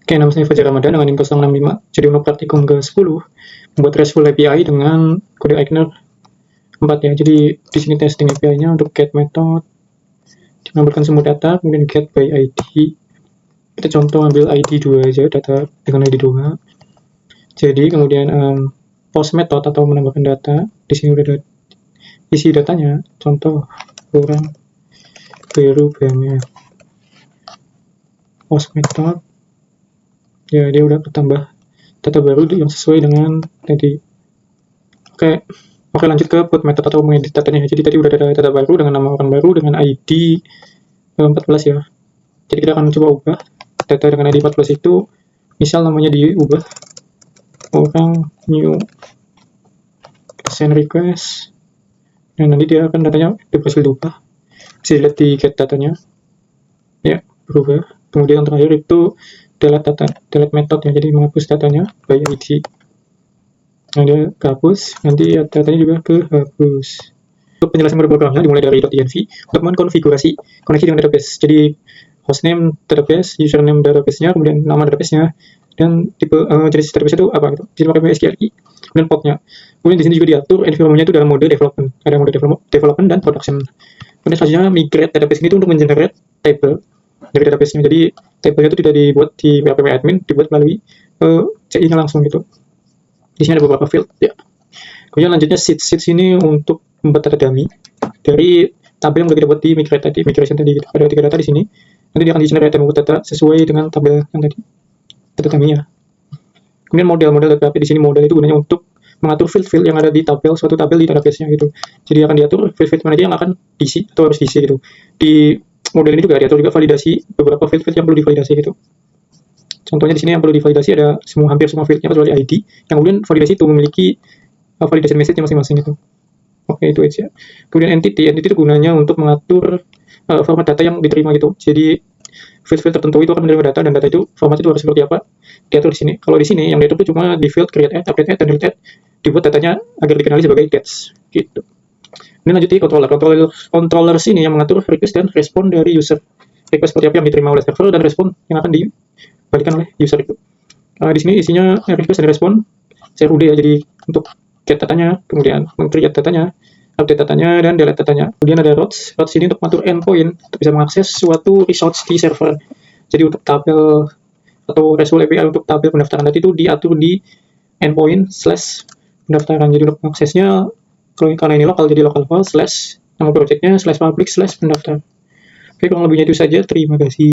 Oke, nama saya Fajar Ramadan dengan NIM 065. Jadi untuk praktikum ke-10, membuat RESTful API dengan kode Eigner 4 ya. Jadi di sini testing API-nya untuk get method, menambahkan semua data, kemudian get by ID. Kita contoh ambil ID 2 aja, data dengan ID 2. Jadi kemudian post method atau menambahkan data, di sini udah ada isi datanya, contoh orang baru banyak. Post method, ya dia udah bertambah data baru yang sesuai dengan tadi. Oke, lanjut ke put method atau mengedit datanya. Jadi tadi udah ada data baru dengan nama orang baru dengan ID 14 ya. Jadi kita akan coba ubah data dengan ID 14 itu, misal namanya diubah orang new send request, dan nanti dia akan datanya berhasil diubah. Bisa dilihat di get datanya ya, berubah. Kemudian yang terakhir itu delete method ya, jadi menghapus datanya by ID. Nah, dia kehapus, nanti datanya juga kehapus. Untuk penjelasan programnya dimulai dari .env untuk mengkonfigurasi koneksi dengan database. Jadi hostname database, username database-nya, kemudian nama database-nya, dan tipe jenis database itu apa gitu. Jadi pakai MySQL, kemudian portnya. Kemudian di sini juga diatur environment-nya itu dalam mode development. Ada mode development dan production. Kemudian selanjutnya migrate database ini itu untuk mengenerate table dari database-nya. Jadi table-nya itu tidak dibuat di PHP admin, dibuat melalui CI-nya langsung gitu. Di sini ada beberapa field ya. Kemudian lanjutnya seeds ini untuk membuat data dummy dari tabel yang udah kita buat di migration tadi gitu. Ada 3 data di sini. Nanti dia akan di-generate membuat data sesuai dengan tabel yang tadi, data dummy-nya. Kemudian model data di sini, model itu gunanya untuk mengatur field-field yang ada di tabel, suatu tabel di database-nya gitu. Jadi akan diatur field-field mana aja yang akan diisi atau harus diisi gitu. Di model ini juga diatur juga validasi beberapa field-field yang perlu divalidasi gitu. Contohnya di sini yang perlu divalidasi ada hampir semua fieldnya kecuali ID, yang kemudian validasi itu memiliki validation message-nya masing-masing gitu. Oke, itu aja. Kemudian entity itu gunanya untuk mengatur format data yang diterima gitu. Jadi field-field tertentu itu akan menerima data, dan data itu format itu harus seperti apa diatur di sini. Kalau di sini yang diatur itu cuma di field create add, update add, dan delete add, dibuat datanya agar dikenali sebagai dates gitu. Ini lanjut di controller sini yang mengatur request dan respon dari user. Request seperti apa yang diterima oleh server, dan respon yang akan dibalikan oleh user itu. Di sini isinya request dan respon CRUD ya, jadi untuk get datanya, kemudian meng-create datanya, update datanya, dan delete datanya. Kemudian ada routes ini untuk mengatur endpoint, untuk bisa mengakses suatu resource di server. Jadi untuk tabel atau RESTful API untuk tabel pendaftaran tadi itu diatur di endpoint / pendaftaran. Jadi untuk mengaksesnya, karena ini lokal, jadi local file / nama projectnya / public / pendaftar. Oke, kurang lebihnya itu saja. Terima kasih.